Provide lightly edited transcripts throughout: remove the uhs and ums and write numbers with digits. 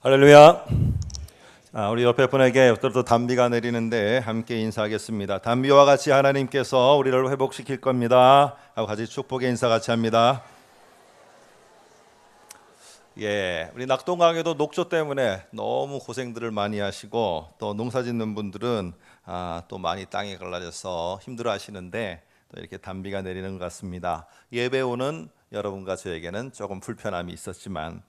할렐루야. 우리 옆에 분에게 또 단비가 내리는데 함께 인사하겠습니다. 단비와 같이 하나님께서 우리를 회복시킬 겁니다 하고 같이 축복의 인사 같이 합니다. 우리 낙동강에도 녹조 때문에 너무 고생들을 많이 하시고 또 농사 짓는 분들은 또 많이 땅에 갈라져서 힘들어 하시는데 또 이렇게 단비가 내리는 것 같습니다. 예배 오는 여러분과 저에게는 조금 불편함이 있었지만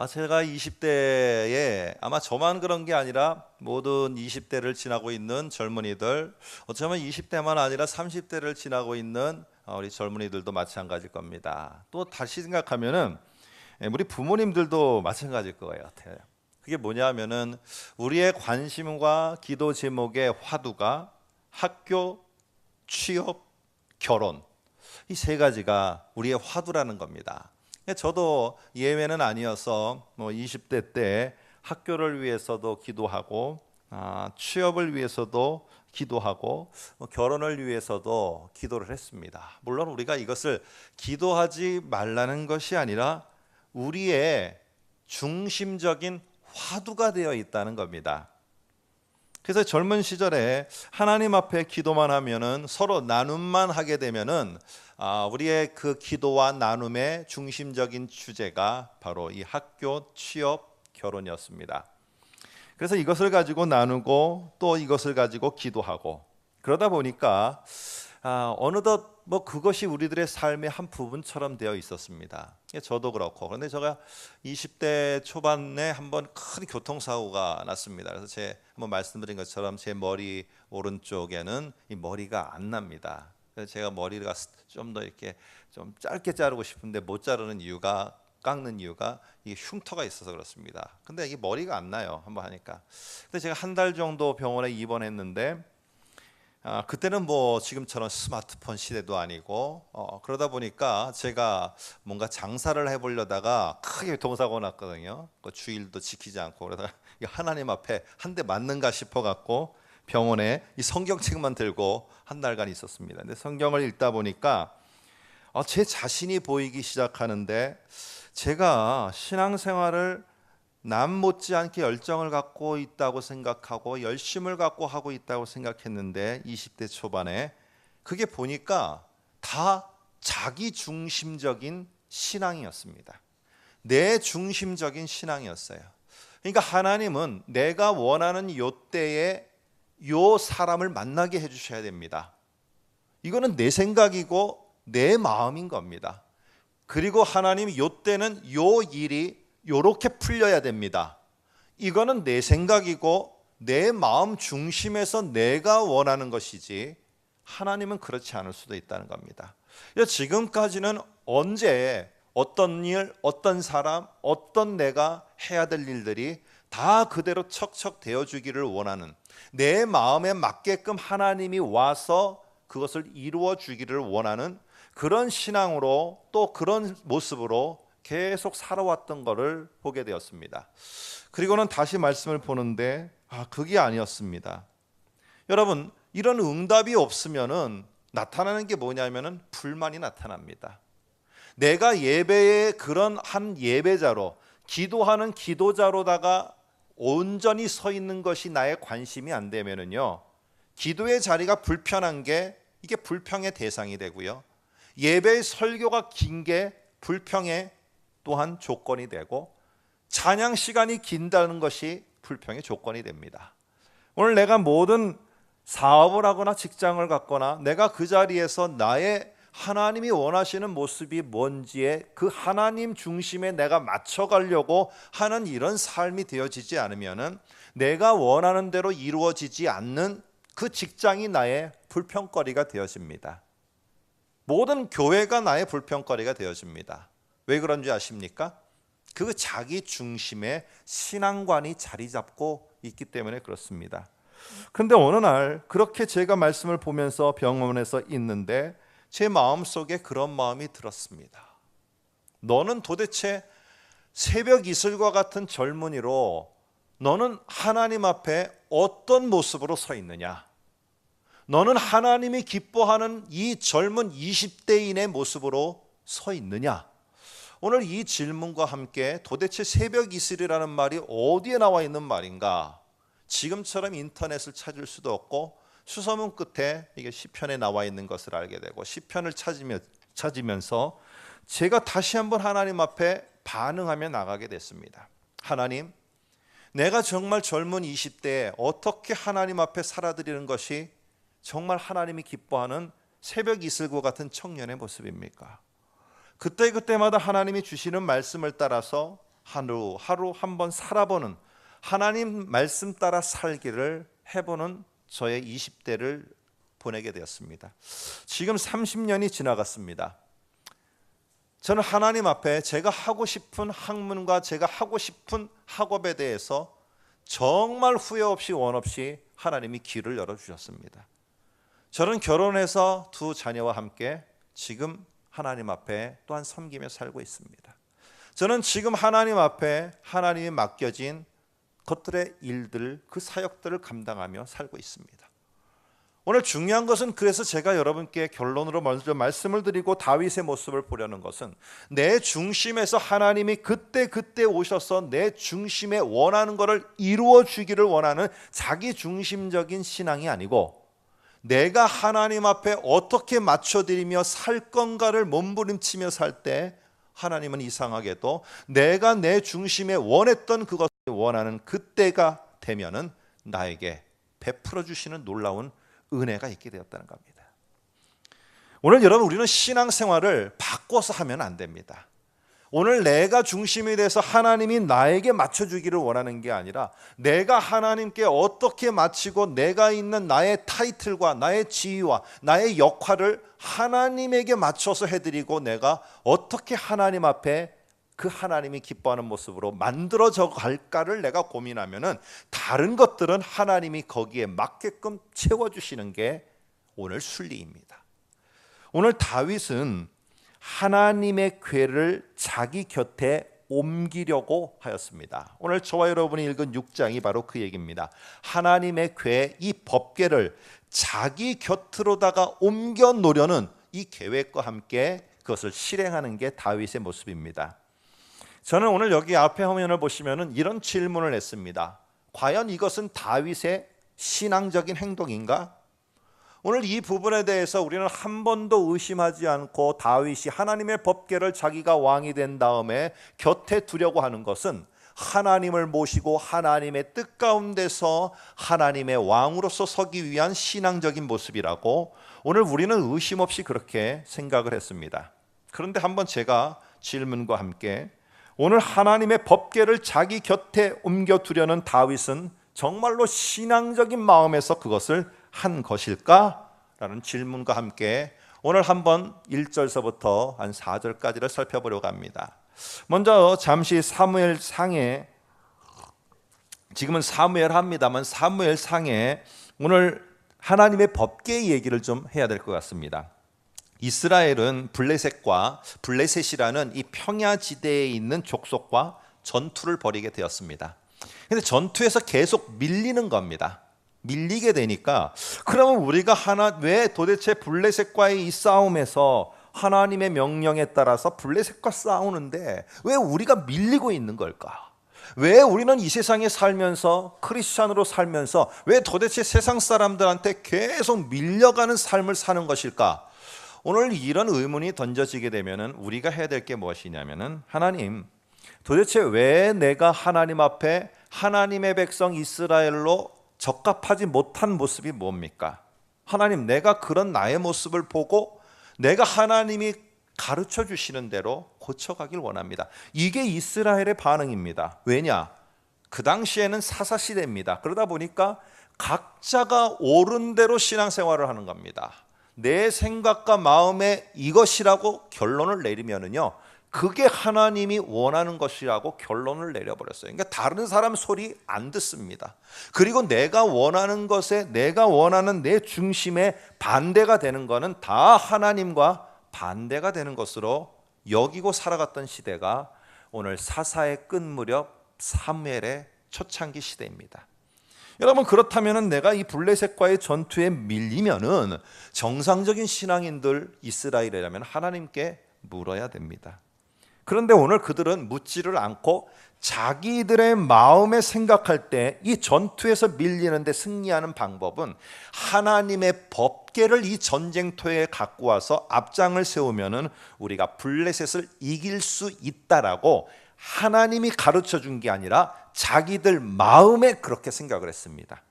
제가 20대에 아마 저만 그런 게 아니라 모든 20대를 지나고 있는 젊은이들, 어쩌면 20대만 아니라 30대를 지나고 있는 우리 젊은이들도 마찬가지일 겁니다. 또 다시 생각하면은 우리 부모님들도 마찬가지일 것 같아요. 그게 뭐냐면은 우리의 관심과 기도 제목의 화두가 학교, 취업, 결혼, 이 세 가지가 우리의 화두라는 겁니다. 저도 예외는 아니어서 20대 때 학교를 위해서도 기도하고 취업을 위해서도 기도하고 결혼을 위해서도 기도를 했습니다. 물론 우리가 이것을 기도하지 말라는 것이 아니라 우리의 중심적인 화두가 되어 있다는 겁니다. 그래서 젊은 시절에 하나님 앞에 기도만 하면은 서로 나눔만 하게 되면은 우리의 그 기도와 나눔의 중심적인 주제가 바로 이 학교, 취업, 결혼이었습니다. 그래서 이것을 가지고 나누고 또 이것을 가지고 기도하고 그러다 보니까 어느덧 그것이 우리들의 삶의 한 부분처럼 되어 있었습니다. 저도 그렇고. 그런데 제가 20대 초반에 한번 큰 교통사고가 났습니다. 그래서 한번 말씀드린 것처럼 제 머리 오른쪽에는 이 머리가 안 납니다. 그래서 제가 머리가 좀 더 이렇게 좀 짧게 자르고 싶은데 못 자르는 이유가, 깎는 이유가 이게 흉터가 있어서 그렇습니다. 근데 이게 머리가 안 나요. 한번 하니까. 근데 제가 한 달 정도 병원에 입원했는데 그때는 지금처럼 스마트폰 시대도 아니고 그러다 보니까 제가 뭔가 장사를 해보려다가 크게 교통사고 났거든요. 그 주일도 지키지 않고 그러다가 하나님 앞에 한 대 맞는가 싶어갖고 병원에 이 성경책만 들고 한 달간 있었습니다. 근데 성경을 읽다 보니까 제 자신이 보이기 시작하는데 제가 신앙생활을 남 못지않게 열정을 갖고 있다고 생각하고 열심을 갖고 하고 있다고 생각했는데 20대 초반에 그게 보니까 다 자기 중심적인 신앙이었습니다. 내 중심적인 신앙이었어요. 그러니까 하나님은 내가 원하는 요 때에 요 사람을 만나게 해주셔야 됩니다. 이거는 내 생각이고 내 마음인 겁니다. 그리고 하나님이 요 때는 요 일이 요렇게 풀려야 됩니다. 이거는 내 생각이고 내 마음 중심에서 내가 원하는 것이지 하나님은 그렇지 않을 수도 있다는 겁니다. 지금까지는 언제 어떤 일, 어떤 사람, 어떤 내가 해야 될 일들이 다 그대로 척척 되어주기를 원하는 내 마음에 맞게끔 하나님이 와서 그것을 이루어 주기를 원하는 그런 신앙으로 또 그런 모습으로 계속 살아왔던 것을 보게 되었습니다. 그리고는 다시 말씀을 보는데 그게 아니었습니다. 여러분, 이런 응답이 없으면은 나타나는 게 뭐냐면은 불만이 나타납니다. 내가 예배에 그런 한 예배자로 기도하는 기도자로다가 온전히 서 있는 것이 나의 관심이 안 되면은요, 기도의 자리가 불편한 게 이게 불평의 대상이 되고요, 예배의 설교가 긴 게 불평의 또한 조건이 되고 찬양 시간이 긴다는 것이 불평의 조건이 됩니다. 오늘 내가 모든 사업을 하거나 직장을 갖거나 내가 그 자리에서 나의 하나님이 원하시는 모습이 뭔지에 그 하나님 중심에 내가 맞춰가려고 하는 이런 삶이 되어지지 않으면은 내가 원하는 대로 이루어지지 않는 그 직장이 나의 불평거리가 되어집니다. 모든 교회가 나의 불평거리가 되어집니다. 왜 그런지 아십니까? 그 자기 중심의 신앙관이 자리 잡고 있기 때문에 그렇습니다. 그런데 어느 날 그렇게 제가 말씀을 보면서 병원에서 있는데 제 마음속에 그런 마음이 들었습니다. 너는 도대체 새벽 이슬과 같은 젊은이로 너는 하나님 앞에 어떤 모습으로 서 있느냐? 너는 하나님이 기뻐하는 이 젊은 20대인의 모습으로 서 있느냐? 오늘 이 질문과 함께 도대체 새벽 이슬이라는 말이 어디에 나와 있는 말인가? 지금처럼 인터넷을 찾을 수도 없고 수소문 끝에 이게 시편에 나와 있는 것을 알게 되고 시편을 찾으면서 제가 다시 한번 하나님 앞에 반응하며 나가게 됐습니다. 하나님, 내가 정말 젊은 20대에 어떻게 하나님 앞에 살아드리는 것이 정말 하나님이 기뻐하는 새벽 이슬과 같은 청년의 모습입니까? 그때마다 하나님이 주시는 말씀을 따라서 하루 한번 살아보는, 하나님 말씀 따라 살기를 해보는 저의 20대를 보내게 되었습니다. 지금 30년이 지나갔습니다. 저는 하나님 앞에 제가 하고 싶은 학문과 제가 하고 싶은 학업에 대해서 정말 후회 없이 원 없이 하나님이 길을 열어주셨습니다. 저는 결혼해서 두 자녀와 함께 지금 하나님 앞에 또한 섬기며 살고 있습니다. 저는 지금 하나님 앞에 하나님이 맡겨진 것들의 일들, 그 사역들을 감당하며 살고 있습니다. 오늘 중요한 것은, 그래서 제가 여러분께 결론으로 먼저 말씀을 드리고 다윗의 모습을 보려는 것은, 내 중심에서 하나님이 그때 오셔서 내 중심에 원하는 것을 이루어 주기를 원하는 자기 중심적인 신앙이 아니고, 내가 하나님 앞에 어떻게 맞춰드리며 살 건가를 몸부림치며 살 때 하나님은 이상하게도 내가 내 중심에 원했던 그것을 원하는 그때가 되면은 나에게 베풀어 주시는 놀라운 은혜가 있게 되었다는 겁니다. 오늘 여러분, 우리는 신앙생활을 바꿔서 하면 안 됩니다. 오늘 내가 중심이 돼서 하나님이 나에게 맞춰주기를 원하는 게 아니라, 내가 하나님께 어떻게 맞추고 내가 있는 나의 타이틀과 나의 지위와 나의 역할을 하나님에게 맞춰서 해드리고, 내가 어떻게 하나님 앞에 그 하나님이 기뻐하는 모습으로 만들어져 갈까를 내가 고민하면은, 다른 것들은 하나님이 거기에 맞게끔 채워주시는 게 오늘 순리입니다. 오늘 다윗은 하나님의 궤를 자기 곁에 옮기려고 하였습니다. 오늘 저와 여러분이 읽은 6장이 바로 그 얘기입니다. 하나님의 궤, 이 법궤를 자기 곁으로다가 옮겨 놓으려는 이 계획과 함께 그것을 실행하는 게 다윗의 모습입니다. 저는 오늘 여기 앞에 화면을 보시면은 이런 질문을 했습니다. 과연 이것은 다윗의 신앙적인 행동인가? 오늘 이 부분에 대해서 우리는 한 번도 의심하지 않고 다윗이 하나님의 법궤를 자기가 왕이 된 다음에 곁에 두려고 하는 것은 하나님을 모시고 하나님의 뜻 가운데서 하나님의 왕으로서 서기 위한 신앙적인 모습이라고 오늘 우리는 의심 없이 그렇게 생각을 했습니다. 그런데 한번 제가 질문과 함께, 오늘 하나님의 법궤를 자기 곁에 옮겨두려는 다윗은 정말로 신앙적인 마음에서 그것을 한 것일까? 라는 질문과 함께 오늘 한번 1절서부터 한 4절까지를 살펴보려고 합니다. 먼저 잠시 사무엘상에, 지금은 사무엘합니다만 사무엘상에 오늘 하나님의 법궤의 얘기를 좀 해야 될 것 같습니다. 이스라엘은 블레셋이라는 이 평야지대에 있는 족속과 전투를 벌이게 되었습니다. 그런데 전투에서 계속 밀리는 겁니다. 밀리게 되니까, 그러면 우리가 왜 도대체 블레셋과의 이 싸움에서 하나님의 명령에 따라서 블레셋과 싸우는데 왜 우리가 밀리고 있는 걸까? 왜 우리는 이 세상에 살면서, 크리스찬으로 살면서 왜 도대체 세상 사람들한테 계속 밀려가는 삶을 사는 것일까? 오늘 이런 의문이 던져지게 되면은 우리가 해야 될 게 무엇이냐면은, 하나님, 도대체 왜 내가 하나님 앞에 하나님의 백성 이스라엘로 적합하지 못한 모습이 뭡니까? 하나님, 내가 그런 나의 모습을 보고 내가 하나님이 가르쳐 주시는 대로 고쳐가길 원합니다. 이게 이스라엘의 반응입니다. 왜냐? 그 당시에는 사사시대입니다. 그러다 보니까 각자가 옳은 대로 신앙생활을 하는 겁니다. 내 생각과 마음에 이것이라고 결론을 내리면은요, 그게 하나님이 원하는 것이라고 결론을 내려버렸어요. 그러니까 다른 사람 소리 안 듣습니다. 그리고 내가 원하는 것에, 내가 원하는 내 중심에 반대가 되는 것은 다 하나님과 반대가 되는 것으로 여기고 살아갔던 시대가 오늘 사사의 끝 무렵 사무엘의 초창기 시대입니다. 여러분, 그렇다면 내가 이 블레셋과의 전투에 밀리면은 정상적인 신앙인들 이스라엘이라면 하나님께 물어야 됩니다. 그런데 오늘 그들은 묻지를 않고 자기들의 마음에 생각할 때 이 전투에서 밀리는데 승리하는 방법은 하나님의 법궤를 이 전쟁터에 갖고 와서 앞장을 세우면은 우리가 블레셋을 이길 수 있다라고 하나님이 가르쳐 준 게 아니라 자기들 마음에 그렇게 생각을 했습니다.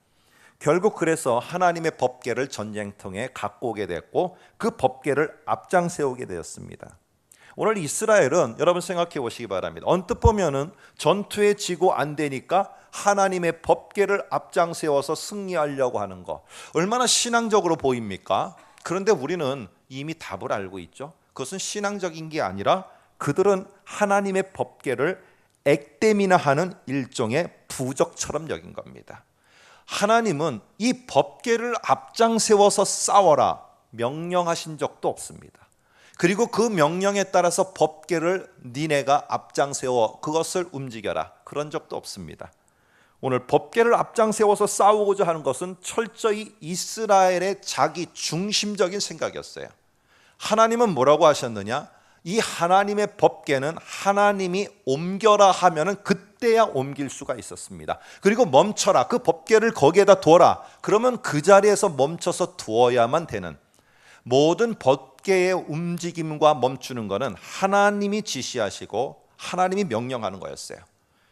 결국 그래서 하나님의 법궤를 전쟁터에 갖고 오게 됐고 그 법궤를 앞장 세우게 되었습니다. 오늘 이스라엘은 여러분 생각해 보시기 바랍니다. 언뜻 보면은 전투에 지고 안 되니까 하나님의 법궤를 앞장 세워서 승리하려고 하는 거 얼마나 신앙적으로 보입니까? 그런데 우리는 이미 답을 알고 있죠. 그것은 신앙적인 게 아니라 그들은 하나님의 법궤를 액땜이나 하는 일종의 부적처럼 여긴 겁니다. 하나님은 이 법궤를 앞장 세워서 싸워라 명령하신 적도 없습니다. 그리고 그 명령에 따라서 법궤를 니네가 앞장 세워 그것을 움직여라 그런 적도 없습니다. 오늘 법궤를 앞장 세워서 싸우고자 하는 것은 철저히 이스라엘의 자기 중심적인 생각이었어요. 하나님은 뭐라고 하셨느냐? 이 하나님의 법궤는 하나님이 옮겨라 하면은 그때야 옮길 수가 있었습니다. 그리고 멈춰라, 그 법궤를 거기에다 두어라, 그러면 그 자리에서 멈춰서 두어야만 되는, 모든 법궤의 움직임과 멈추는 것은 하나님이 지시하시고 하나님이 명령하는 거였어요.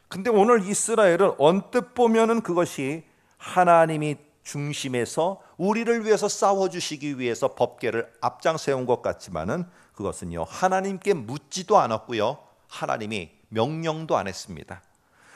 근데 오늘 이스라엘은 언뜻 보면은 그것이 하나님이 중심에서 우리를 위해서 싸워주시기 위해서 법궤를 앞장 세운 것 같지만은 그것은요 하나님께 묻지도 않았고요 하나님이 명령도 안 했습니다.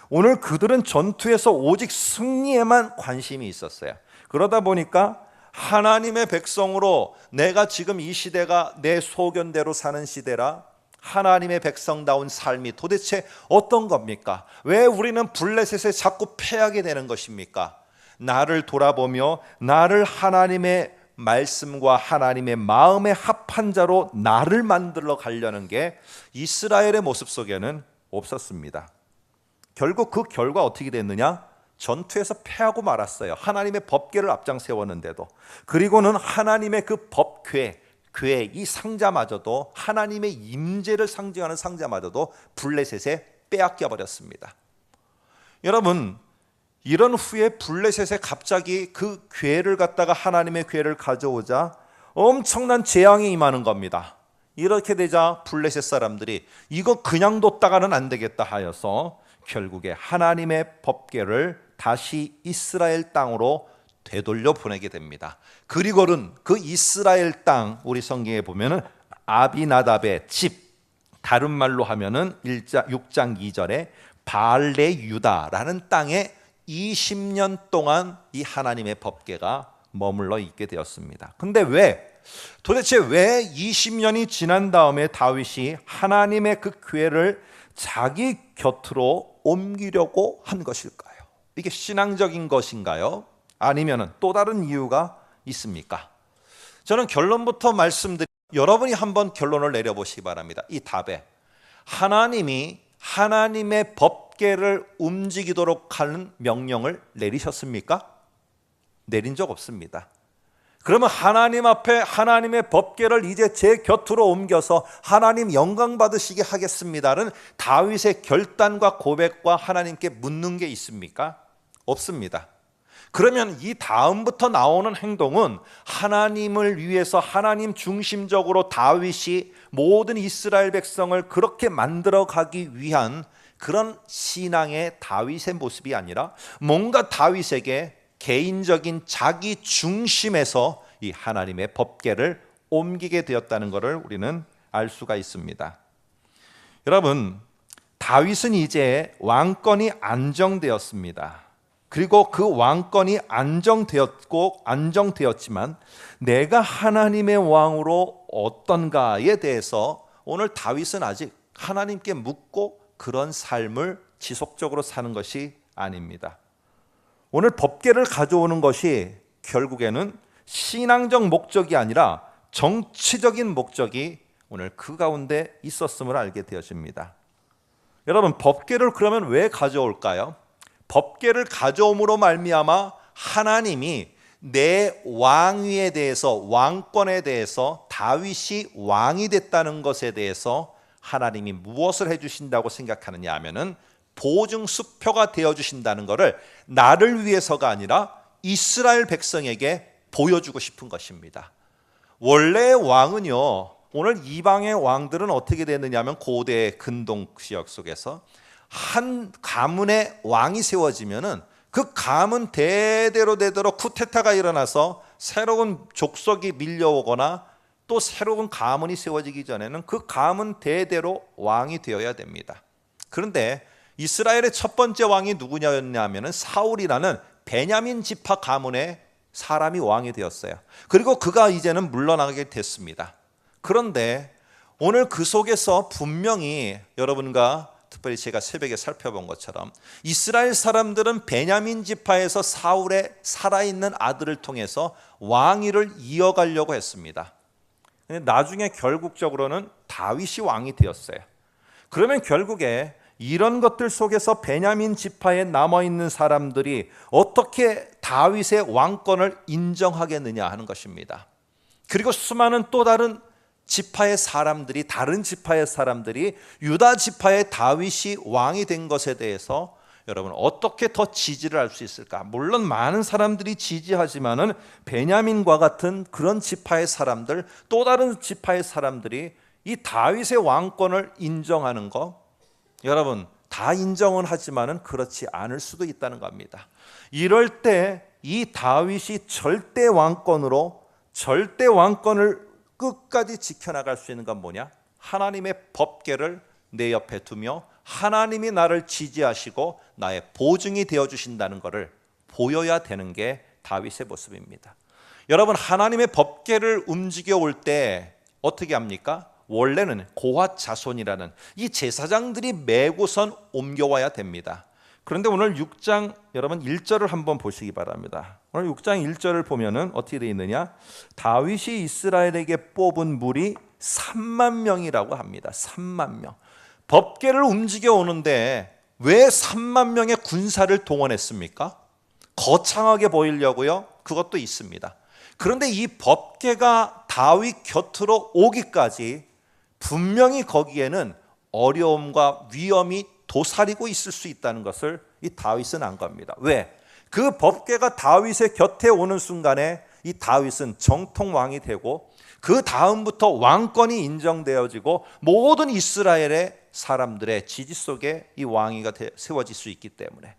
오늘 그들은 전투에서 오직 승리에만 관심이 있었어요. 그러다 보니까 하나님의 백성으로 내가 지금 이 시대가 내 소견대로 사는 시대라, 하나님의 백성다운 삶이 도대체 어떤 겁니까? 왜 우리는 블레셋에 자꾸 패하게 되는 것입니까? 나를 돌아보며 나를 하나님의 말씀과 하나님의 마음의 합한 자로 나를 만들어 가려는 게 이스라엘의 모습 속에는 없었습니다. 결국 그 결과 어떻게 됐느냐? 전투에서 패하고 말았어요. 하나님의 법궤를 앞장 세웠는데도. 그리고는 하나님의 그 법궤, 이 상자마저도, 하나님의 임재를 상징하는 상자마저도 블레셋에 빼앗겨 버렸습니다. 여러분, 이런 후에 블레셋에 갑자기 그 궤를 갖다가 하나님의 궤를 가져오자 엄청난 재앙이 임하는 겁니다. 이렇게 되자 블레셋 사람들이 이거 그냥 뒀다가는 안 되겠다 하여서 결국에 하나님의 법궤를 다시 이스라엘 땅으로 되돌려 보내게 됩니다. 그리고는 그 이스라엘 땅, 우리 성경에 보면은 아비나답의 집, 다른 말로 하면은 6장 2절에 발레 유다라는 땅에 20년 동안 이 하나님의 법궤가 머물러 있게 되었습니다. 근데 도대체 왜 20년이 지난 다음에 다윗이 하나님의 그 궤를 자기 곁으로 옮기려고 한 것일까요? 이게 신앙적인 것인가요? 아니면 또 다른 이유가 있습니까? 저는 결론부터 말씀드리면 여러분이 한번 결론을 내려보시기 바랍니다. 이 답에 하나님이 하나님의 법궤를 움직이도록 하는 명령을 내리셨습니까? 내린 적 없습니다. 그러면 하나님 앞에 하나님의 법궤를 이제 제 곁으로 옮겨서 하나님 영광 받으시게 하겠습니다는 다윗의 결단과 고백과 하나님께 묻는 게 있습니까? 없습니다. 그러면 이 다음부터 나오는 행동은 하나님을 위해서 하나님 중심적으로 다윗이 모든 이스라엘 백성을 그렇게 만들어 가기 위한 그런 신앙의 다윗의 모습이 아니라 뭔가 다윗에게 개인적인 자기 중심에서 이 하나님의 법궤를 옮기게 되었다는 것을 우리는 알 수가 있습니다. 여러분, 다윗은 이제 왕권이 안정되었습니다. 그리고 그 왕권이 안정되었지만 내가 하나님의 왕으로 어떤가에 대해서 오늘 다윗은 아직 하나님께 묻고 그런 삶을 지속적으로 사는 것이 아닙니다. 오늘 법궤를 가져오는 것이 결국에는 신앙적 목적이 아니라 정치적인 목적이 오늘 그 가운데 있었음을 알게 되어집니다. 여러분, 법궤를 그러면 왜 가져올까요? 법궤를 가져옴으로 말미암아 하나님이 내 왕위에 대해서, 왕권에 대해서, 다윗이 왕이 됐다는 것에 대해서 하나님이 무엇을 해주신다고 생각하느냐 하면은 보증수표가 되어주신다는 것을 나를 위해서가 아니라 이스라엘 백성에게 보여주고 싶은 것입니다. 원래 왕은요, 오늘 이방의 왕들은 어떻게 됐느냐 하면 고대 근동 지역 속에서 한 가문의 왕이 세워지면은 그 가문 대대로 쿠데타가 일어나서 새로운 족속이 밀려오거나 또 새로운 가문이 세워지기 전에는 그 가문 대대로 왕이 되어야 됩니다. 그런데 이스라엘의 첫 번째 왕이 누구냐면은 사울이라는 베냐민 지파 가문의 사람이 왕이 되었어요. 그리고 그가 이제는 물러나게 됐습니다. 그런데 오늘 그 속에서 분명히 여러분과 특별히 제가 새벽에 살펴본 것처럼 이스라엘 사람들은 베냐민 지파에서 사울의 살아있는 아들을 통해서 왕위를 이어가려고 했습니다. 근데 나중에 결국적으로는 다윗이 왕이 되었어요. 그러면 결국에 이런 것들 속에서 베냐민 지파에 남아있는 사람들이 어떻게 다윗의 왕권을 인정하겠느냐 하는 것입니다. 그리고 수많은 또 다른 지파의 사람들이, 다른 지파의 사람들이 유다 지파의 다윗이 왕이 된 것에 대해서 여러분 어떻게 더 지지를 할 수 있을까? 물론 많은 사람들이 지지하지만은 베냐민과 같은 그런 지파의 사람들, 또 다른 지파의 사람들이 이 다윗의 왕권을 인정하는 것, 여러분 다 인정은 하지만은 그렇지 않을 수도 있다는 겁니다. 이럴 때 이 다윗이 절대 왕권을 끝까지 지켜나갈 수 있는 건 뭐냐? 하나님의 법궤를 내 옆에 두며 하나님이 나를 지지하시고 나의 보증이 되어주신다는 것을 보여야 되는 게 다윗의 모습입니다. 여러분 하나님의 법궤를 움직여 올 때 어떻게 합니까? 원래는 고핫 자손이라는 이 제사장들이 메고선 옮겨와야 됩니다. 그런데 오늘 6장 여러분 1절을 한번 보시기 바랍니다. 오늘 6장 1절을 보면은 어떻게 되어 있느냐? 다윗이 이스라엘에게 뽑은 무리 3만 명이라고 합니다. 3만 명. 법궤를 움직여 오는데 왜 3만 명의 군사를 동원했습니까? 거창하게 보이려고요? 그것도 있습니다. 그런데 이 법궤가 다윗 곁으로 오기까지 분명히 거기에는 어려움과 위험이 도사리고 있을 수 있다는 것을 이 다윗은 안 겁니다. 왜? 그 법궤가 다윗의 곁에 오는 순간에 이 다윗은 정통 왕이 되고 그 다음부터 왕권이 인정되어지고 모든 이스라엘의 사람들의 지지 속에 이 왕위가 세워질 수 있기 때문에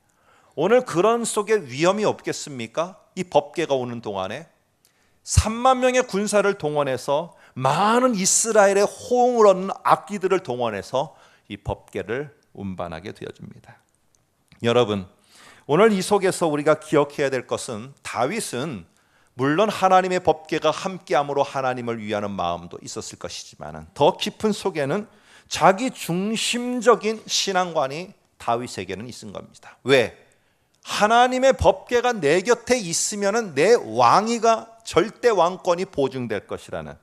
오늘 그런 속에 위험이 없겠습니까? 이 법궤가 오는 동안에 3만 명의 군사를 동원해서 많은 이스라엘의 호응을 얻는 악기들을 동원해서 이 법궤를 운반하게 되어줍니다. 여러분 오늘 이 속에서 우리가 기억해야 될 것은 다윗은 물론 하나님의 법궤가 함께함으로 하나님을 위하는 마음도 있었을 것이지만 더 깊은 속에는 자기 중심적인 신앙관이 다윗에게는 있은 겁니다. 왜? 하나님의 법궤가 내 곁에 있으면 내 왕위가 절대 왕권이 보증될 것이라는.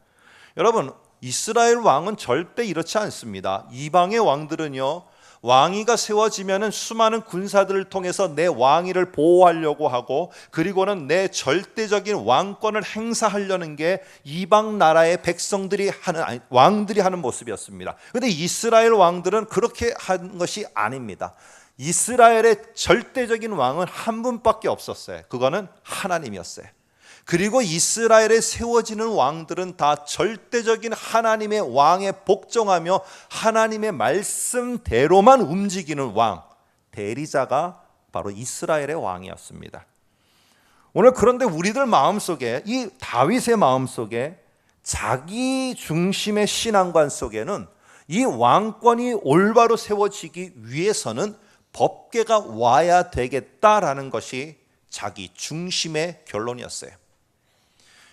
여러분 이스라엘 왕은 절대 이렇지 않습니다. 이방의 왕들은요 왕위가 세워지면은 수많은 군사들을 통해서 내 왕위를 보호하려고 하고 그리고는 내 절대적인 왕권을 행사하려는 게 이방 나라의 백성들이 하는 왕들이 하는 모습이었습니다. 그런데 이스라엘 왕들은 그렇게 한 것이 아닙니다. 이스라엘의 절대적인 왕은 한 분밖에 없었어요. 그거는 하나님이었어요. 그리고 이스라엘에 세워지는 왕들은 다 절대적인 하나님의 왕에 복종하며 하나님의 말씀대로만 움직이는 왕, 대리자가 바로 이스라엘의 왕이었습니다. 오늘 그런데 우리들 마음속에 이 다윗의 마음속에 자기 중심의 신앙관 속에는 이 왕권이 올바로 세워지기 위해서는 법궤가 와야 되겠다라는 것이 자기 중심의 결론이었어요.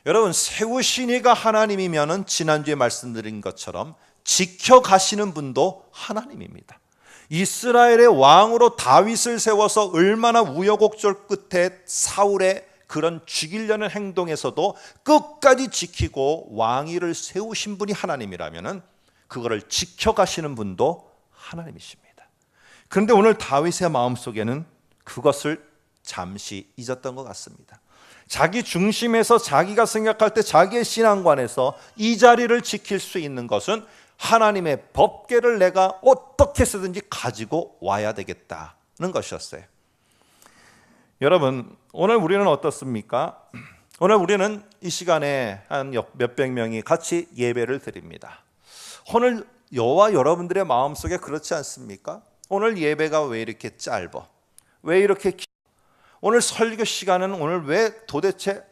여러분 세우신 이가 하나님이면은 지난주에 말씀드린 것처럼 지켜가시는 분도 하나님입니다. 이스라엘의 왕으로 다윗을 세워서 얼마나 우여곡절 끝에 사울의 그런 죽이려는 행동에서도 끝까지 지키고 왕위를 세우신 분이 하나님이라면은 그거를 지켜가시는 분도 하나님이십니다. 그런데 오늘 다윗의 마음속에는 그것을 잠시 잊었던 것 같습니다. 자기 중심에서 자기가 생각할 때 자기의 신앙관에서 이 자리를 지킬 수 있는 것은 하나님의 법궤를 내가 어떻게 해서든지 가지고 와야 되겠다는 것이었어요. 여러분, 오늘 우리는 어떻습니까? 오늘 우리는 이 시간에 한 몇백 명이 같이 예배를 드립니다. 오늘 저와 여러분들의 마음속에 그렇지 않습니까? 오늘 예배가 왜 이렇게 짧아? 왜 이렇게 오늘 설교 시간은 오늘 왜 도대체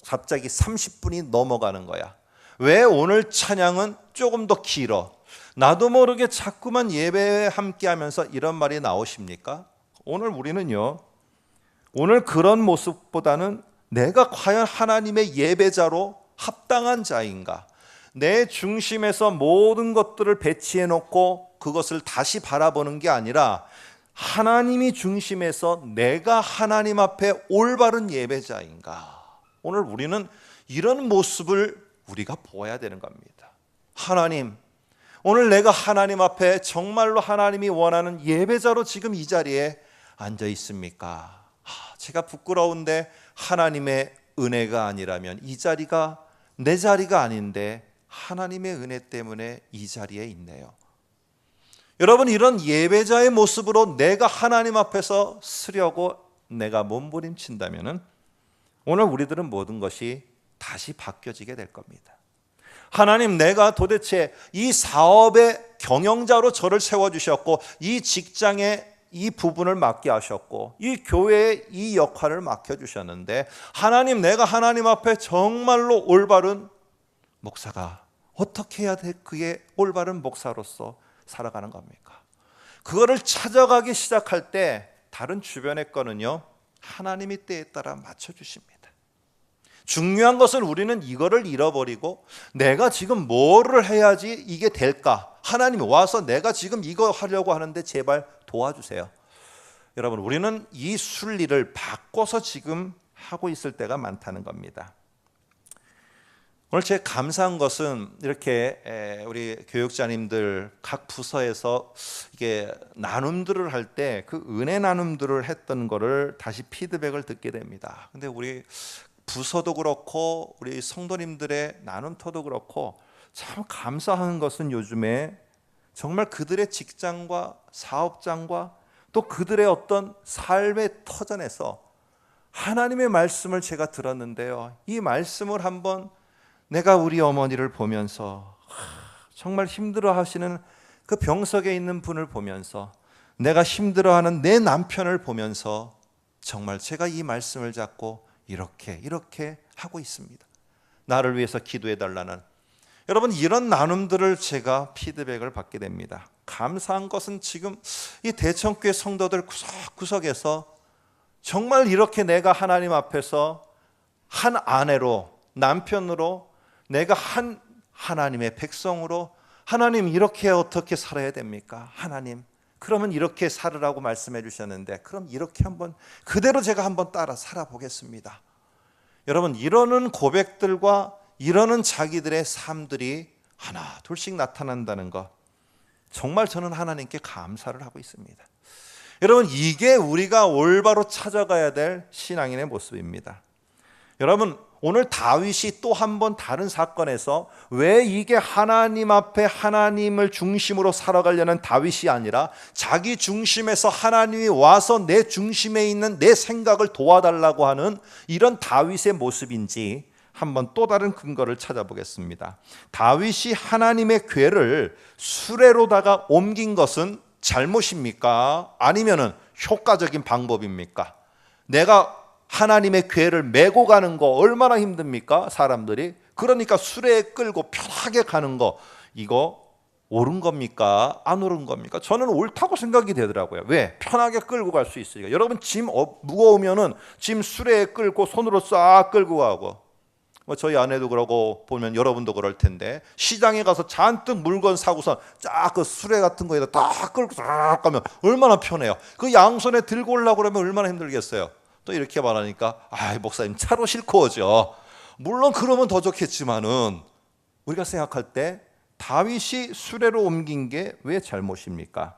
갑자기 30분이 넘어가는 거야? 왜 오늘 찬양은 조금 더 길어? 나도 모르게 자꾸만 예배에 함께하면서 이런 말이 나오십니까? 오늘 우리는요, 오늘 그런 모습보다는 내가 과연 하나님의 예배자로 합당한 자인가? 내 중심에서 모든 것들을 배치해 놓고 그것을 다시 바라보는 게 아니라 하나님이 중심에서 내가 하나님 앞에 올바른 예배자인가? 오늘 우리는 이런 모습을 우리가 보아야 되는 겁니다. 하나님, 오늘 내가 하나님 앞에 정말로 하나님이 원하는 예배자로 지금 이 자리에 앉아 있습니까? 제가 부끄러운데 하나님의 은혜가 아니라면 이 자리가 내 자리가 아닌데 하나님의 은혜 때문에 이 자리에 있네요. 여러분, 이런 예배자의 모습으로 내가 하나님 앞에서 서려고 내가 몸부림친다면 오늘 우리들은 모든 것이 다시 바뀌어지게 될 겁니다. 하나님, 내가 도대체 이 사업의 경영자로 저를 세워주셨고 이 직장에 이 부분을 맡게 하셨고 이 교회에 이 역할을 맡겨주셨는데 하나님, 내가 하나님 앞에 정말로 올바른 목사가 어떻게 해야 돼? 그게 올바른 목사로서 살아가는 겁니까? 그거를 찾아가기 시작할 때 다른 주변의 거는요, 하나님이 때에 따라 맞춰주십니다. 중요한 것은 우리는 이거를 잃어버리고 내가 지금 뭐를 해야지 이게 될까? 하나님이 와서 내가 지금 이거 하려고 하는데 제발 도와주세요. 여러분, 우리는 이 순리를 바꿔서 지금 하고 있을 때가 많다는 겁니다. 오늘 제가 감사한 것은 이렇게 우리 교육자님들 각 부서에서 이게 나눔들을 할 때 그 은혜 나눔들을 했던 거를 다시 피드백을 듣게 됩니다. 근데 우리 부서도 그렇고 우리 성도님들의 나눔터도 그렇고 참 감사한 것은 요즘에 정말 그들의 직장과 사업장과 또 그들의 어떤 삶의 터전에서 하나님의 말씀을 제가 들었는데요, 이 말씀을 한번 내가 우리 어머니를 보면서 정말 힘들어하시는 그 병석에 있는 분을 보면서 내가 힘들어하는 내 남편을 보면서 정말 제가 이 말씀을 잡고 이렇게 하고 있습니다. 나를 위해서 기도해 달라는, 여러분, 이런 나눔들을 제가 피드백을 받게 됩니다. 감사한 것은 지금 이 대청교회 성도들 구석구석에서 정말 이렇게 내가 하나님 앞에서 한 아내로, 남편으로, 내가 한 하나님의 백성으로, 하나님 이렇게 어떻게 살아야 됩니까? 하나님, 그러면 이렇게 살으라고 말씀해 주셨는데 그럼 이렇게 한번 그대로 제가 한번 따라 살아보겠습니다. 여러분, 이러는 고백들과 이러는 자기들의 삶들이 하나 둘씩 나타난다는 것, 정말 저는 하나님께 감사를 하고 있습니다. 여러분, 이게 우리가 올바로 찾아가야 될 신앙인의 모습입니다. 여러분, 오늘 다윗이 또 한 번 다른 사건에서 왜 이게 하나님 앞에 하나님을 중심으로 살아가려는 다윗이 아니라 자기 중심에서 하나님이 와서 내 중심에 있는 내 생각을 도와달라고 하는 이런 다윗의 모습인지 한번 또 다른 근거를 찾아보겠습니다. 다윗이 하나님의 궤를 수레로다가 옮긴 것은 잘못입니까? 아니면은 효과적인 방법입니까? 내가 하나님의 궤를 메고 가는 거 얼마나 힘듭니까? 사람들이. 그러니까 수레에 끌고 편하게 가는 거, 이거 옳은 겁니까? 안 옳은 겁니까? 저는 옳다고 생각이 되더라고요. 왜? 편하게 끌고 갈 수 있으니까. 여러분, 짐 무거우면은 짐 수레에 끌고 손으로 싹 끌고 가고, 저희 아내도 그러고 보면 여러분도 그럴 텐데, 시장에 가서 잔뜩 물건 사고서 쫙 그 수레 같은 거에다 다 끌고 싹 가면 얼마나 편해요. 그 양손에 들고 오려고 그러면 얼마나 힘들겠어요. 또 이렇게 말하니까 목사님 차로 싣고 오죠. 물론 그러면 더 좋겠지만은 우리가 생각할 때 다윗이 수레로 옮긴 게 왜 잘못입니까?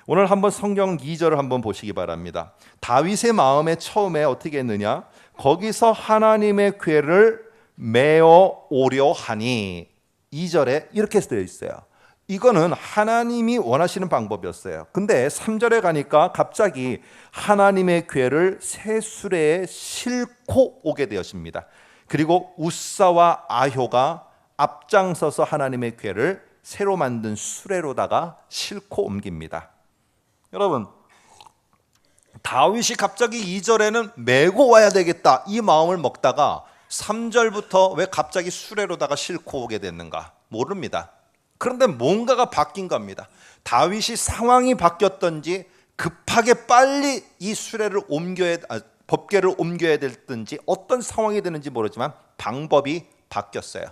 오늘 한번 성경 2절을 한번 보시기 바랍니다. 다윗의 마음에 처음에 어떻게 했느냐? 거기서 하나님의 궤를 메어 오려 하니, 2절에 이렇게 되어 있어요. 이거는 하나님이 원하시는 방법이었어요. 근데 3절에 가니까 갑자기 하나님의 궤를 새 수레에 싣고 오게 되었습니다. 그리고 우사와 아효가 앞장서서 하나님의 궤를 새로 만든 수레로다가 싣고 옮깁니다. 여러분, 다윗이 갑자기 2절에는 메고 와야 되겠다 이 마음을 먹다가 3절부터 왜 갑자기 수레로다가 싣고 오게 됐는가 모릅니다. 그런데 뭔가가 바뀐 겁니다. 다윗이 상황이 바뀌었던지 급하게 빨리 이 수레를 법궤를 옮겨야 됐든지 어떤 상황이 되는지 모르지만 방법이 바뀌었어요.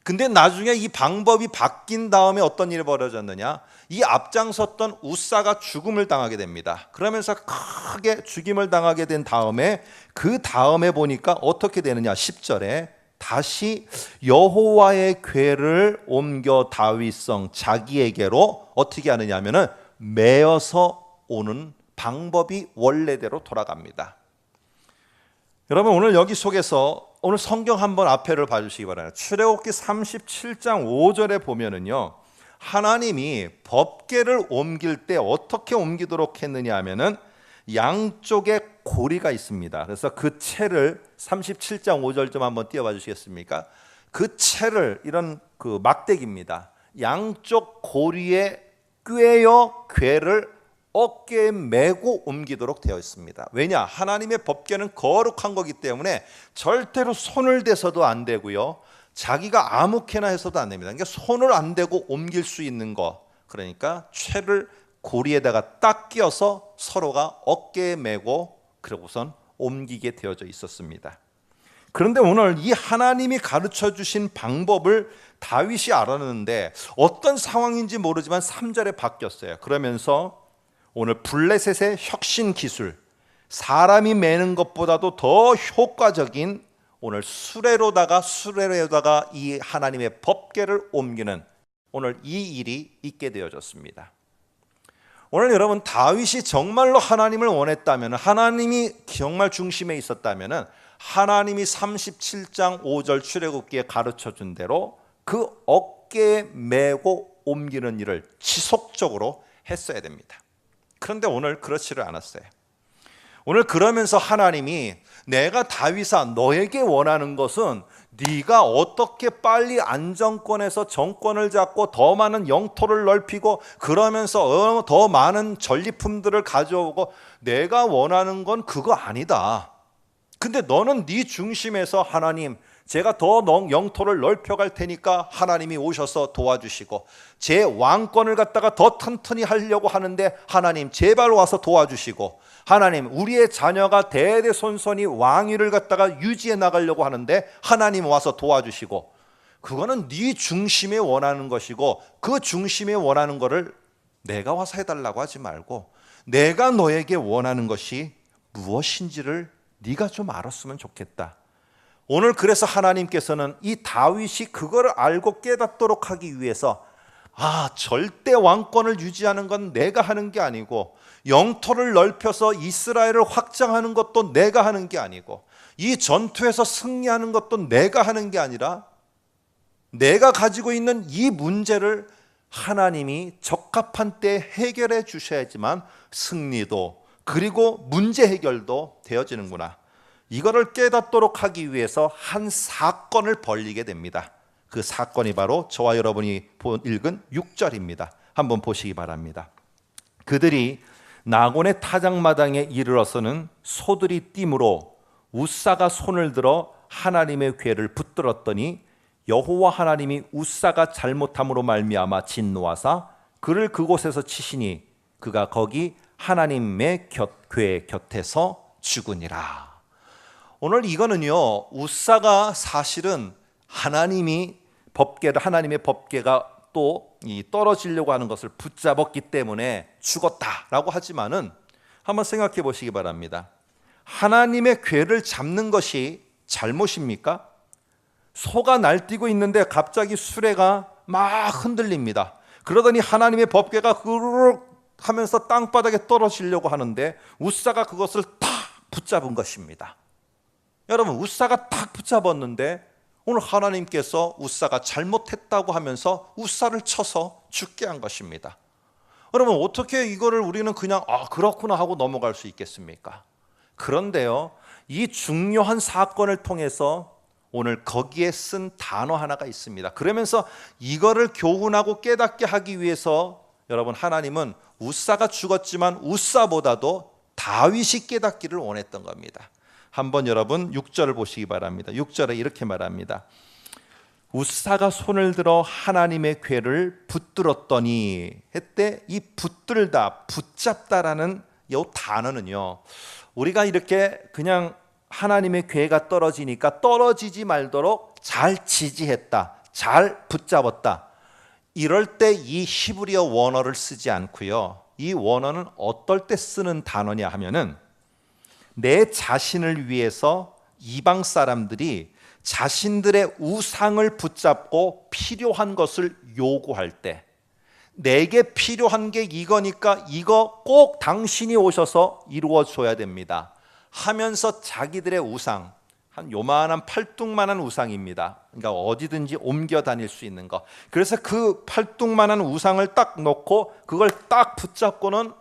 근데 나중에 이 방법이 바뀐 다음에 어떤 일이 벌어졌느냐? 이 앞장섰던 우사가 죽음을 당하게 됩니다. 그러면서 크게 죽임을 당하게 된 다음에 그 다음에 보니까 어떻게 되느냐? 10절에 다시 여호와의 궤를 옮겨 다윗성 자기에게로 어떻게 하느냐 하면은 메어서 오는 방법이 원래대로 돌아갑니다. 여러분, 오늘 여기 속에서 오늘 성경 한번 앞에를 봐주시기 바랍니다. 출애굽기 37장 5절에 보면은요, 하나님이 법궤를 옮길 때 어떻게 옮기도록 했느냐 하면은 양쪽에 고리가 있습니다. 그래서 그 채를 37장 5절 좀 한번 띄워봐 주시겠습니까? 그 채를 이런 그 막대기입니다. 양쪽 고리에 꿰어 궤를 어깨에 메고 옮기도록 되어 있습니다. 왜냐? 하나님의 법궤는 거룩한 거기 때문에 절대로 손을 대서도 안 되고요, 자기가 아무렇게나 해서도 안 됩니다. 그러니까 손을 안 대고 옮길 수 있는 거, 그러니까 채를 고리에다가 딱 끼워서 서로가 어깨에 메고 그러고선 옮기게 되어져 있었습니다. 그런데 오늘 이 하나님이 가르쳐 주신 방법을 다윗이 알았는데 어떤 상황인지 모르지만 3절에 바뀌었어요. 그러면서 오늘 블레셋의 혁신 기술, 사람이 매는 것보다도 더 효과적인 오늘 수레로다가 이 하나님의 법궤를 옮기는 오늘 이 일이 있게 되어졌습니다. 오늘 여러분, 다윗이 정말로 하나님을 원했다면, 하나님이 정말 중심에 있었다면 하나님이 37장 5절 출애굽기에 가르쳐 준 대로 그 어깨에 메고 옮기는 일을 지속적으로 했어야 됩니다. 그런데 오늘 그렇지를 않았어요. 오늘 그러면서 하나님이 내가 다윗아 너에게 원하는 것은 네가 어떻게 빨리 안정권에서 정권을 잡고 더 많은 영토를 넓히고 그러면서 더 많은 전리품들을 가져오고, 내가 원하는 건 그거 아니다. 근데 너는 네 중심에서 하나님, 제가 더 영토를 넓혀갈 테니까 하나님이 오셔서 도와주시고, 제 왕권을 갖다가 더 튼튼히 하려고 하는데 하나님 제발 와서 도와주시고, 하나님 우리의 자녀가 대대손손이 왕위를 갖다가 유지해 나가려고 하는데 하나님 와서 도와주시고, 그거는 네 중심에 원하는 것이고, 그 중심에 원하는 거를 내가 와서 해달라고 하지 말고 내가 너에게 원하는 것이 무엇인지를 네가 좀 알았으면 좋겠다. 오늘 그래서 하나님께서는 이 다윗이 그거를 알고 깨닫도록 하기 위해서 절대 왕권을 유지하는 건 내가 하는 게 아니고, 영토를 넓혀서 이스라엘을 확장하는 것도 내가 하는 게 아니고, 이 전투에서 승리하는 것도 내가 하는 게 아니라 내가 가지고 있는 이 문제를 하나님이 적합한 때 해결해 주셔야지만 승리도 그리고 문제 해결도 되어지는구나, 이거를 깨닫도록 하기 위해서 한 사건을 벌이게 됩니다. 그 사건이 바로 저와 여러분이 읽은 6절입니다. 한번 보시기 바랍니다. 그들이 나곤의 타작마당에 이르러서는 소들이 띠므로 우사가 손을 들어 하나님의 궤를 붙들었더니 여호와 하나님이 우사가 잘못함으로 말미암아 진노하사 그를 그곳에서 치시니 그가 거기 하나님의 궤 곁에서 죽으니라. 오늘 이거는요, 우사가 사실은 하나님의 법궤가 또 떨어지려고 하는 것을 붙잡았기 때문에 죽었다라고 하지만은 한번 생각해 보시기 바랍니다. 하나님의 궤를 잡는 것이 잘못입니까? 소가 날뛰고 있는데 갑자기 수레가 막 흔들립니다. 그러더니 하나님의 법궤가 그르륵 하면서 땅바닥에 떨어지려고 하는데 우사가 그것을 탁 붙잡은 것입니다. 여러분, 우사가 탁 붙잡았는데 오늘 하나님께서 웃사가 잘못했다고 하면서 웃사를 쳐서 죽게 한 것입니다. 여러분, 어떻게 이거를 우리는 그냥 그렇구나 하고 넘어갈 수 있겠습니까? 그런데요, 이 중요한 사건을 통해서 오늘 거기에 쓴 단어 하나가 있습니다. 그러면서 이거를 교훈하고 깨닫게 하기 위해서 여러분, 하나님은 웃사가 죽었지만 웃사보다도 다윗이 깨닫기를 원했던 겁니다. 한번 여러분 6절을 보시기 바랍니다. 6절에 이렇게 말합니다. 웃사가 손을 들어 하나님의 궤를 붙들었더니 했대. 이 붙들다, 붙잡다라는 이 단어는요, 우리가 이렇게 그냥 하나님의 궤가 떨어지니까 떨어지지 말도록 잘 지지했다, 잘 붙잡았다, 이럴 때 이 히브리어 원어를 쓰지 않고요, 이 원어는 어떨 때 쓰는 단어냐 하면은 내 자신을 위해서 이방 사람들이 자신들의 우상을 붙잡고 필요한 것을 요구할 때, 내게 필요한 게 이거니까 이거 꼭 당신이 오셔서 이루어줘야 됩니다 하면서 자기들의 우상, 한 요만한 팔뚝만한 우상입니다. 그러니까 어디든지 옮겨 다닐 수 있는 거. 그래서 그 팔뚝만한 우상을 딱 놓고 그걸 딱 붙잡고는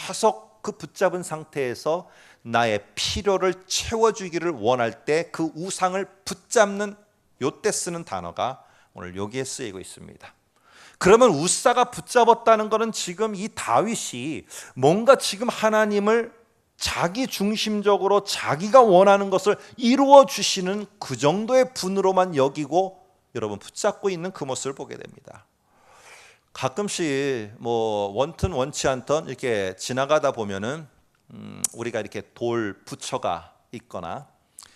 계속 그 붙잡은 상태에서 나의 필요를 채워주기를 원할 때 그 우상을 붙잡는, 요때 쓰는 단어가 오늘 여기에 쓰이고 있습니다. 그러면 웃사가 붙잡았다는 것은 지금 이 다윗이 뭔가 지금 하나님을 자기 중심적으로 자기가 원하는 것을 이루어 주시는 그 정도의 분으로만 여기고 여러분 붙잡고 있는 그 모습을 보게 됩니다. 가끔씩 뭐 원튼 원치 않던 이렇게 지나가다 보면은 우리가 이렇게 돌 부처가 있거나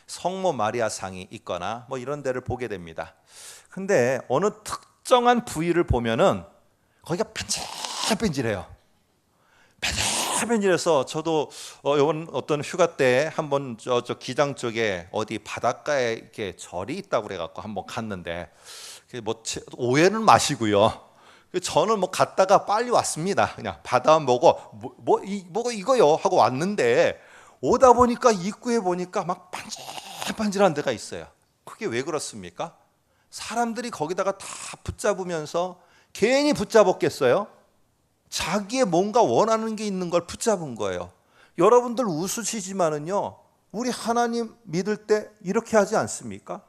성모 마리아상이 있거나 뭐 이런 데를 보게 됩니다. 근데 어느 특정한 부위를 보면은 거기가 뺀질뺀질해요. 뺀질뺀질해서 저도 이번 어떤 휴가 때 한번 저 기장 쪽에 어디 바닷가에 이렇게 절이 있다고 그래갖고 한번 갔는데, 뭐 오해는 마시고요. 저는 뭐 갔다가 빨리 왔습니다. 그냥 바다만 보고 뭐 이거요 하고 왔는데, 오다 보니까 입구에 보니까 막 반질반질한 데가 있어요. 그게 왜 그렇습니까? 사람들이 거기다가 다 붙잡으면서 괜히 붙잡았겠어요? 자기의 뭔가 원하는 게 있는 걸 붙잡은 거예요. 여러분들 웃으시지만은요, 우리 하나님 믿을 때 이렇게 하지 않습니까?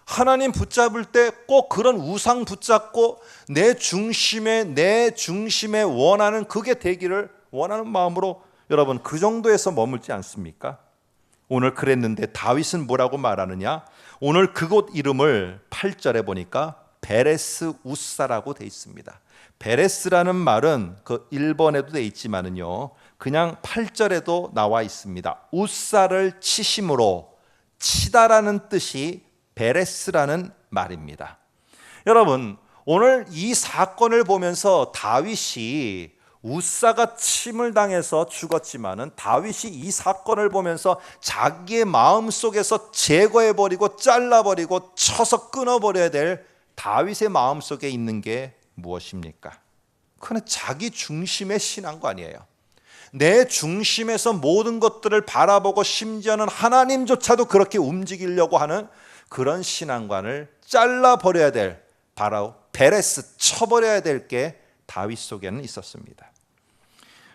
하나님 붙잡을 때 꼭 그런 우상 붙잡고 내 중심에 원하는 그게 되기를 원하는 마음으로 여러분 그 정도에서 머물지 않습니까? 오늘 그랬는데 다윗은 뭐라고 말하느냐? 오늘 그곳 이름을 8절에 보니까 베레스 웃사라고 돼 있습니다. 베레스라는 말은 그 1번에도 돼 있지만은요, 그냥 8절에도 나와 있습니다. 웃사를 치심으로, 치다라는 뜻이 베레스라는 말입니다. 여러분, 오늘 이 사건을 보면서 다윗이 웃사가 침을 당해서 죽었지만은 다윗이 이 사건을 보면서 자기의 마음속에서 제거해버리고 잘라버리고 쳐서 끊어버려야 될 다윗의 마음속에 있는 게 무엇입니까? 그건 자기 중심의 신앙관이에요. 내 중심에서 모든 것들을 바라보고 심지어는 하나님조차도 그렇게 움직이려고 하는 그런 신앙관을 잘라버려야 될, 바로 베레스, 쳐버려야 될 게 다윗 속에는 있었습니다.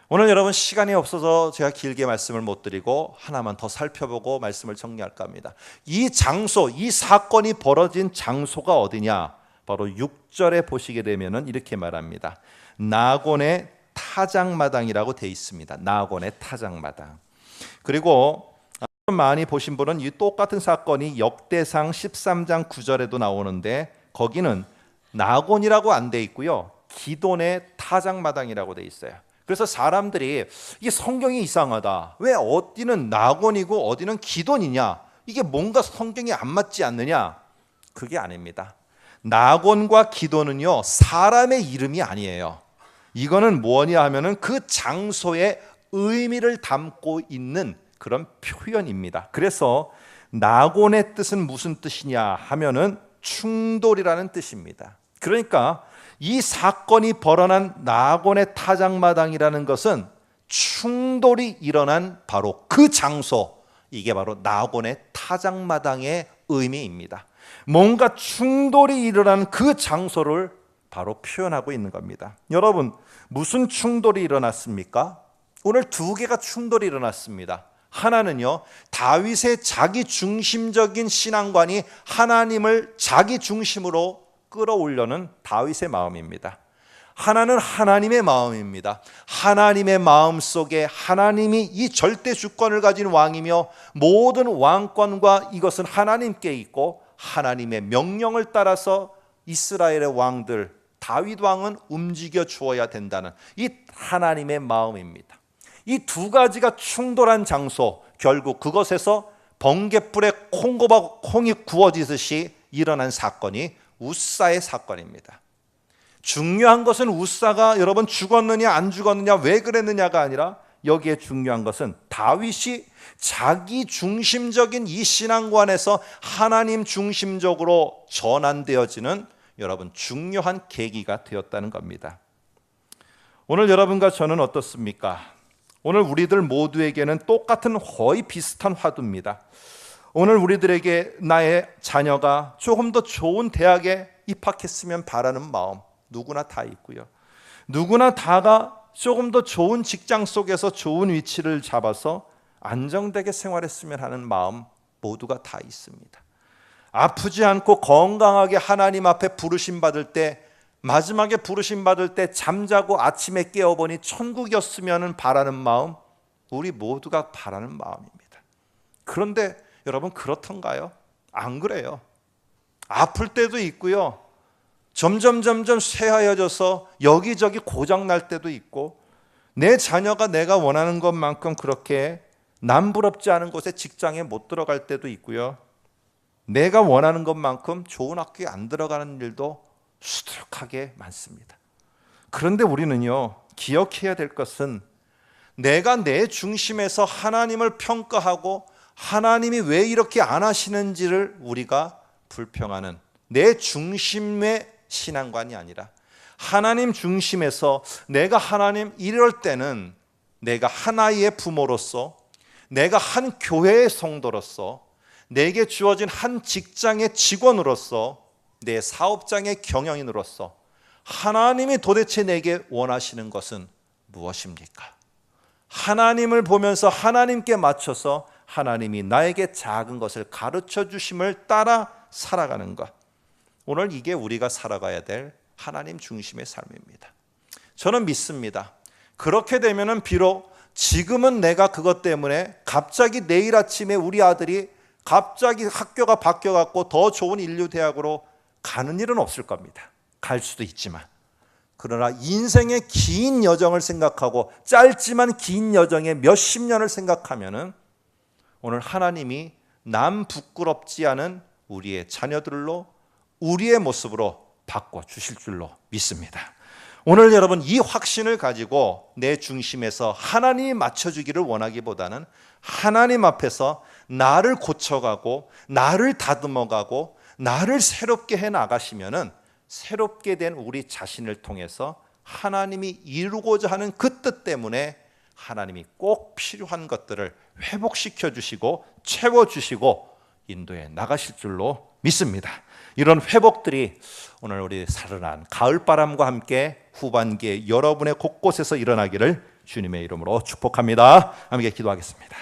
오늘 여러분 시간이 없어서 제가 길게 말씀을 못 드리고 하나만 더 살펴보고 말씀을 정리할까 합니다. 이 장소, 이 사건이 벌어진 장소가 어디냐? 바로 6절에 보시게 되면 이렇게 말합니다. 나곤의 타작마당이라고 되어 있습니다. 나곤의 타작마당. 그리고 많이 보신 분은 이 똑같은 사건이 역대상 13장 9절에도 나오는데 거기는 나곤이라고 안 돼 있고요, 기돈의 타작마당이라고 돼 있어요. 그래서 사람들이 이게 성경이 이상하다, 왜 어디는 나곤이고 어디는 기돈이냐, 이게 뭔가 성경이 안 맞지 않느냐? 그게 아닙니다. 나곤과 기돈은요 사람의 이름이 아니에요. 이거는 뭐냐 하면은 그 장소의 의미를 담고 있는 그런 표현입니다. 그래서 나곤의 뜻은 무슨 뜻이냐 하면은 충돌이라는 뜻입니다. 그러니까 이 사건이 벌어난 나곤의 타작마당이라는 것은 충돌이 일어난 바로 그 장소, 이게 바로 나곤의 타작마당의 의미입니다. 뭔가 충돌이 일어난 그 장소를 바로 표현하고 있는 겁니다. 여러분, 무슨 충돌이 일어났습니까? 오늘 두 개가 충돌이 일어났습니다. 하나는요, 다윗의 자기 중심적인 신앙관이 하나님을 자기 중심으로 끌어올려는 다윗의 마음입니다. 하나는 하나님의 마음입니다. 하나님의 마음 속에 하나님이 이 절대 주권을 가진 왕이며 모든 왕권과 이것은 하나님께 있고 하나님의 명령을 따라서 이스라엘의 왕들, 다윗 왕은 움직여 주어야 된다는 이 하나님의 마음입니다. 이 두 가지가 충돌한 장소, 결국 그것에서 번갯불에 콩이 구워지듯이 일어난 사건이 우사의 사건입니다. 중요한 것은 우사가 여러분 죽었느냐 안 죽었느냐 왜 그랬느냐가 아니라 여기에 중요한 것은 다윗이 자기 중심적인 이 신앙관에서 하나님 중심적으로 전환되어지는 여러분 중요한 계기가 되었다는 겁니다. 오늘 여러분과 저는 어떻습니까? 오늘 우리들 모두에게는 똑같은 거의 비슷한 화두입니다. 오늘 우리들에게 나의 자녀가 조금 더 좋은 대학에 입학했으면 바라는 마음 누구나 다 있고요. 누구나 다가 조금 더 좋은 직장 속에서 좋은 위치를 잡아서 안정되게 생활했으면 하는 마음 모두가 다 있습니다. 아프지 않고 건강하게 하나님 앞에 부르심 받을 때, 마지막에 부르심 받을 때 잠자고 아침에 깨어보니 천국이었으면 바라는 마음 우리 모두가 바라는 마음입니다. 그런데 여러분 그렇던가요? 안 그래요. 아플 때도 있고요. 점점 쇠하여져서 여기저기 고장날 때도 있고 내 자녀가 내가 원하는 것만큼 그렇게 남부럽지 않은 곳에 직장에 못 들어갈 때도 있고요. 내가 원하는 것만큼 좋은 학교에 안 들어가는 일도 수두룩하게 많습니다. 그런데 우리는요, 기억해야 될 것은 내가 내 중심에서 하나님을 평가하고 하나님이 왜 이렇게 안 하시는지를 우리가 불평하는 내 중심의 신앙관이 아니라 하나님 중심에서 내가 하나님 이럴 때는 내가 하나의 부모로서 내가 한 교회의 성도로서 내게 주어진 한 직장의 직원으로서 내 사업장의 경영인으로서 하나님이 도대체 내게 원하시는 것은 무엇입니까? 하나님을 보면서 하나님께 맞춰서 하나님이 나에게 작은 것을 가르쳐 주심을 따라 살아가는 것. 오늘 이게 우리가 살아가야 될 하나님 중심의 삶입니다. 저는 믿습니다. 그렇게 되면은 비록 지금은 내가 그것 때문에 갑자기 내일 아침에 우리 아들이 갑자기 학교가 바뀌어갖고 더 좋은 인류대학으로 가는 일은 없을 겁니다. 갈 수도 있지만. 그러나 인생의 긴 여정을 생각하고 짧지만 긴 여정의 몇십 년을 생각하면은 오늘 하나님이 남 부끄럽지 않은 우리의 자녀들로 우리의 모습으로 바꿔주실 줄로 믿습니다. 오늘 여러분 이 확신을 가지고 내 중심에서 하나님이 맞춰주기를 원하기보다는 하나님 앞에서 나를 고쳐가고 나를 다듬어가고 나를 새롭게 해나가시면은 새롭게 된 우리 자신을 통해서 하나님이 이루고자 하는 그 뜻 때문에 하나님이 꼭 필요한 것들을 회복시켜 주시고 채워주시고 인도해 나가실 줄로 믿습니다. 이런 회복들이 오늘 우리 살아난 가을바람과 함께 후반기에 여러분의 곳곳에서 일어나기를 주님의 이름으로 축복합니다. 함께 기도하겠습니다.